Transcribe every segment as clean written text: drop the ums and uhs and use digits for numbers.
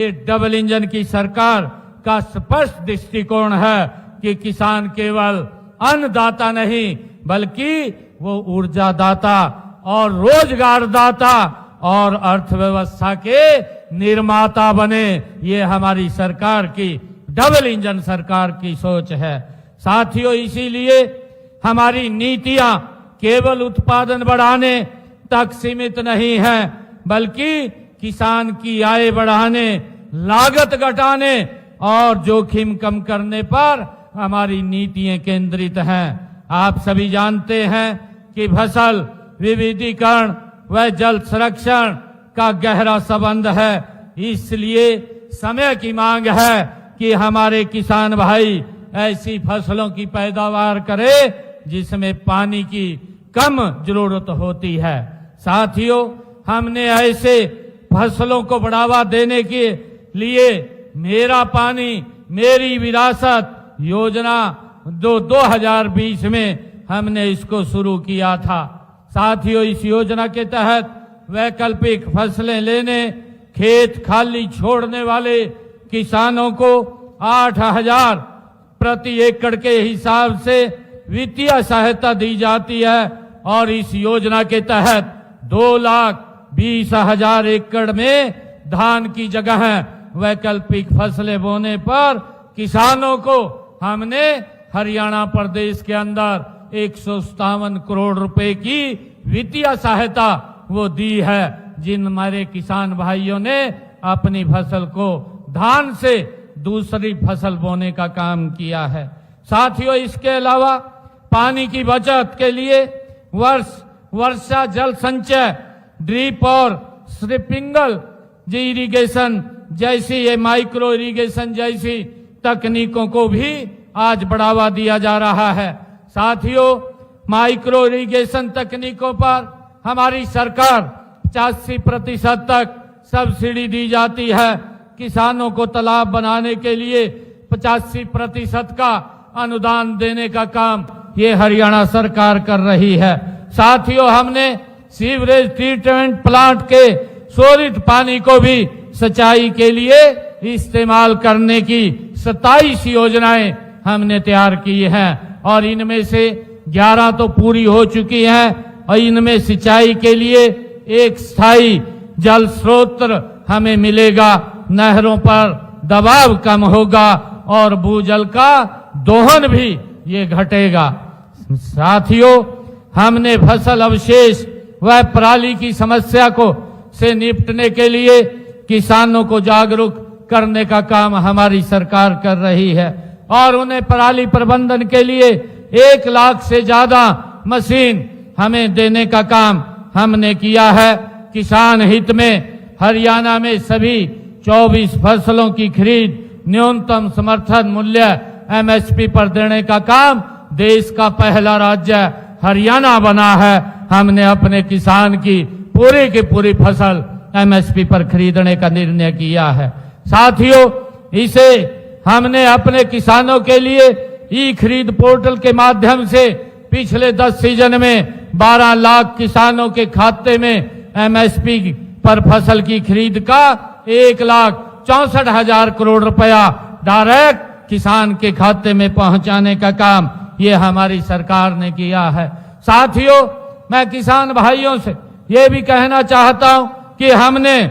ये double engine की सरकार का स्पष्ट दृष्टिकोण है कि किसान केवल अन्नदाता नहीं बल्कि वो ऊर्जा दाता और रोजगार दाता और अर्थव्यवस्था के निर्माता बने। ये हमारी सरकार की डबल इंजन सरकार की सोच है। साथियों, इसीलिए हमारी नीतियां केवल उत्पादन बढ़ाने तक सीमित नहीं है बल्कि किसान की आय बढ़ाने, लागत घटाने और जोखिम कम करने पर हमारी नीतियां केंद्रित हैं। आप सभी जानते हैं कि फसल विविधीकरण व जल संरक्षण का गहरा संबंध है। इसलिए समय की मांग है कि हमारे किसान भाई ऐसी फसलों की पैदावार करें जिसमें पानी की कम जरूरत होती है। साथियों, हमने ऐसे फसलों को बढ़ावा देने के लिए मेरा पानी मेरी विरासत योजना 2020 में हमने इसको शुरू किया था। साथियों, इस योजना के तहत वैकल्पिक फसलें लेने, खेत खाली छोड़ने वाले किसानों को 8,000 प्रति एकड़ के हिसाब से वित्तीय सहायता दी जाती है और इस योजना के तहत 2,20,000 एकड़ में धान की जगह वैकल्पिक फसलें बोने पर किसानों को हमने हरियाणा प्रदेश के अंदर 157 करोड़ रुपए की वित्तीय सहायता वो दी है, जिन हमारे किसान भाइयों ने अपनी फसल को धान से दूसरी फसल बोने का काम किया है। साथियों, इसके अलावा पानी की बचत के लिए वर्षा जल संचय, ड्रिप और स्प्रिंकल इरिगेशन जैसी, ये माइक्रो इरिगेशन जैसी तकनीकों को भी आज बढ़ावा दिया जा रहा है। साथियों, माइक्रो इरिगेशन तकनीकों पर हमारी सरकार 85% तक सब्सिडी दी जाती है। किसानों को तालाब बनाने के लिए 85% का अनुदान देने का काम ये हरियाणा सरकार कर रही है। साथियों, हमने सीवरेज ट्रीटमेंट प्लांट के शोधित पानी को भी सिंचाई के लिए इस्तेमाल करने की 27 योजनाएं हमने तैयार की हैं और इनमें से 11 तो पूरी हो चुकी हैं और इनमें सिंचाई के लिए एक स्थायी जल स्रोत हमें मिलेगा, नहरों पर दबाव कम होगा और भूजल का दोहन भी ये घटेगा। साथियों, हमने फसल अवशेष व पराली की समस्या को से निपटने के लिए किसानों को जागरूक करने का काम हमारी सरकार कर रही है और उन्हें पराली प्रबंधन के लिए 1 लाख से ज्यादा मशीन हमें देने का काम हमने किया है। किसान हित में हरियाणा में सभी 24 फसलों की खरीद न्यूनतम समर्थन मूल्य MSP पर देने का काम देश का पहला राज्य हरियाणा बना है। हमने अपने किसान की पूरी फसल MSP पर खरीदने का निर्णय किया है। साथियों, इसे हमने अपने किसानों के लिए ई खरीद पोर्टल के माध्यम से पिछले 10 सीजन में 12 लाख किसानों के खाते में MSP पर फसल की खरीद का 1,64,000 करोड़ रुपया डायरेक्ट किसान के खाते में पहुंचाने का काम ये हमारी सरकार ने किया है। साथियों, मैं किसान भाइयों से ये भी कहना चाहता हूं कि हमने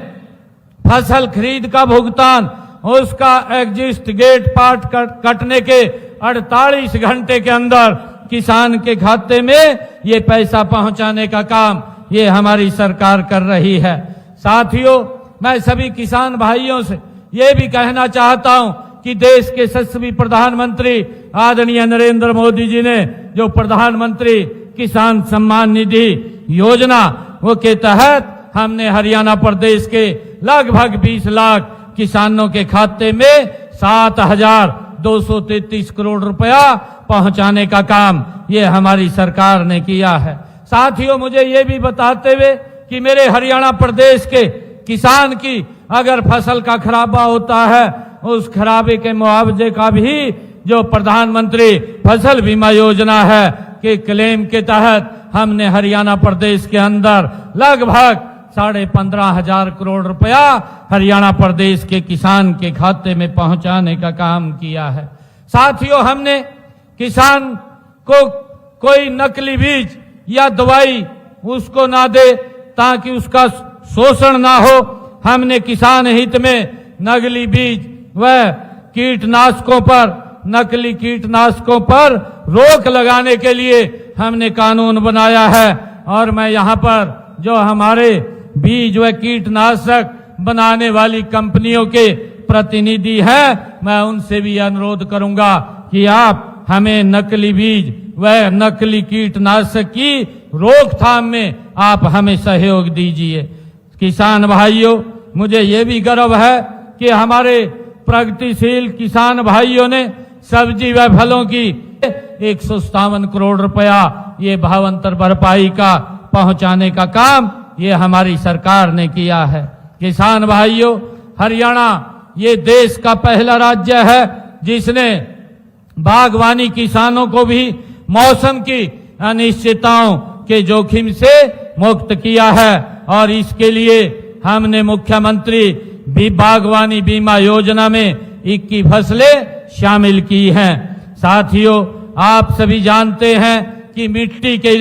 फसल खरीद का भुगतान उसका एग्जिस्ट गेट पार्ट कटने के 48 घंटे के अंदर किसान के खाते में ये पैसा पहुंचाने का काम ये हमारी सरकार कर रही है। साथियों, मैं सभी किसान भाइयों से ये भी कहना चाहता हूं कि देश के यशस्वी प्रधानमंत्री आदरणीय नरेंद्र मोदी जी ने जो प्रधानमंत्री किसान सम्मान निधि योजना वो के तहत हमने हरियाणा प्रदेश के लगभग 20 लाख किसानों के खाते में 7,233 करोड़ रुपया पहुंचाने का काम ये हमारी सरकार ने किया है। साथियों, मुझे ये भी बताते हुए कि मेरे हरियाणा प्रदेश के किसान की अगर फसल का खराबा होता है उस खराबे के मुआवजे का भी जो प्रधानमंत्री फसल बीमा योजना है के क्लेम के तहत हमने हरियाणा प्रदेश के अंदर लगभग 15,500 करोड़ रुपया हरियाणा प्रदेश के किसान के खाते में पहुंचाने का काम किया है। साथियों, हमने किसान को कोई नकली बीज या दवाई उसको ना दे ताकि उसका शोषण ना हो। हमने किसान हित में नकली बीज व कीटनाशकों पर, नकली कीटनाशकों पर रोक लगाने के लिए हमने कानून बनाया है। और मैं यहाँ पर जो हमारे बीज व कीटनाशक बनाने वाली कंपनियों के प्रतिनिधि हैं, मैं उनसे भी अनुरोध करूंगा कि आप हमें नकली बीज व नकली कीटनाशक की रोकथाम में आप हमें सहयोग दीजिए। किसान भाइयों, मुझे ये भी गर्व है कि हमारे प्रगतिशील किसान भाइयों ने सब्जी व फलों की 157 करोड़ रुपया ये भावांतर भरपाई का पहुंचाने का काम ये हमारी सरकार ने किया है। किसान भाइयों, हरियाणा ये देश का पहला राज्य है जिसने बागवानी किसानों को भी मौसम की अनिश्चितताओं के जोखिम से मुक्त किया है। और इसके लिए हमने मुख्यमंत्री भी बागवानी बीमा योजना में 21 फसलें शामिल की हैं। साथियों, आप सभी जानते हैं कि मिट्टी की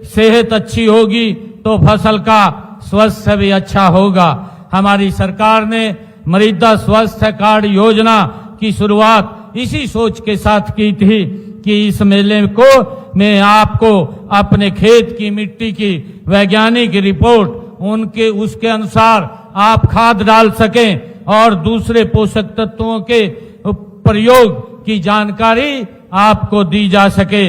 सेहत अच्छी होगी तो फसल का स्वास्थ्य भी अच्छा होगा। हमारी सरकार ने मृदा स्वास्थ्य कार्ड योजना की शुरुआत इसी सोच के साथ की थी कि इस मेले को में आपको अपने खेत की मिट्टी की वैज्ञानिक रिपोर्ट उसके अनुसार आप खाद डाल सकें और दूसरे पोषक तत्वों के प्रयोग की जानकारी आपको दी जा सके।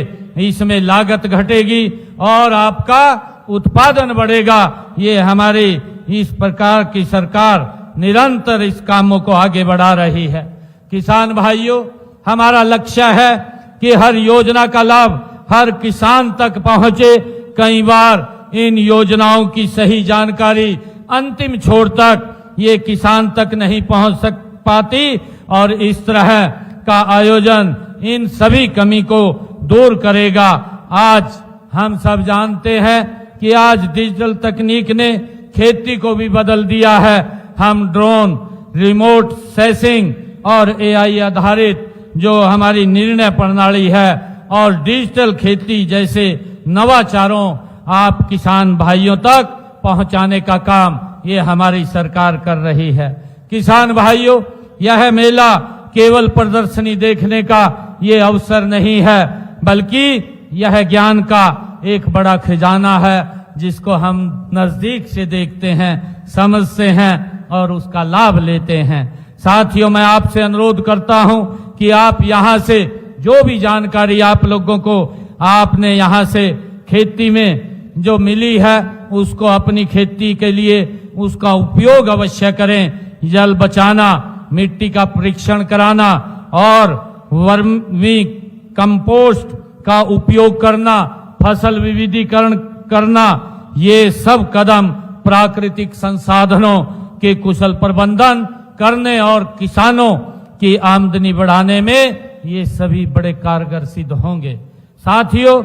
इसमें लागत घटेगी और आपका उत्पादन बढ़ेगा। ये हमारी इस प्रकार की सरकार निरंतर इस कामों को आगे बढ़ा रही है। किसान भाइयों, हमारा लक्ष्य है कि हर योजना का लाभ हर किसान तक पहुंचे। कई बार इन योजनाओं की सही जानकारी अंतिम छोर तक ये किसान तक नहीं पहुंच पाती और इस तरह का आयोजन इन सभी कमी को दूर करेगा। आज हम सब जानते हैं कि आज डिजिटल तकनीक ने खेती को भी बदल दिया है। हम ड्रोन, रिमोट सेंसिंग और एआई आधारित जो हमारी निर्णय प्रणाली है और डिजिटल खेती जैसे नवाचारों आप किसान भाइयों तक पहुंचाने का काम ये हमारी सरकार कर रही है। किसान भाइयों, यह मेला केवल प्रदर्शनी देखने का ये अवसर नहीं है, बल्कि यह ज्ञान का एक बड़ा खजाना है जिसको हम नजदीक से देखते हैं, समझते हैं और उसका लाभ लेते हैं। साथियों, मैं आपसे अनुरोध करता हूं कि आप यहां से जो भी जानकारी आप लोगों को आपने यहां से खेती में जो मिली है उसको अपनी खेती के लिए उसका उपयोग अवश्य करें। जल बचाना, मिट्टी का परीक्षण कराना और वर्मी कंपोस्ट का उपयोग करना, फसल विविधीकरण करना, ये सब कदम प्राकृतिक संसाधनों के कुशल प्रबंधन करने और किसानों की आमदनी बढ़ाने में ये सभी बड़े कारगर सिद्ध होंगे। साथियों,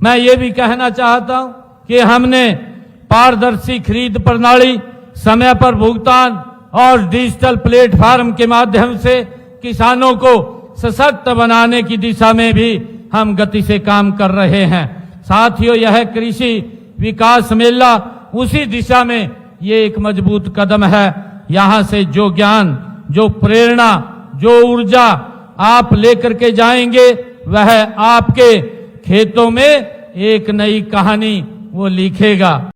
मैं ये भी कहना चाहता हूं कि हमने पारदर्शी खरीद प्रणाली, समय पर भुगतान और डिजिटल प्लेटफॉर्म के माध्यम से किसानों को सशक्त बनाने की दिशा में भी हम गति से काम कर रहे हैं। साथियों, यह कृषि विकास मेला उसी दिशा में ये एक मजबूत कदम है। यहां से जो ज्ञान, जो प्रेरणा, जो ऊर्जा आप लेकर के जाएंगे वह आपके खेतों में एक नई कहानी वो लिखेगा।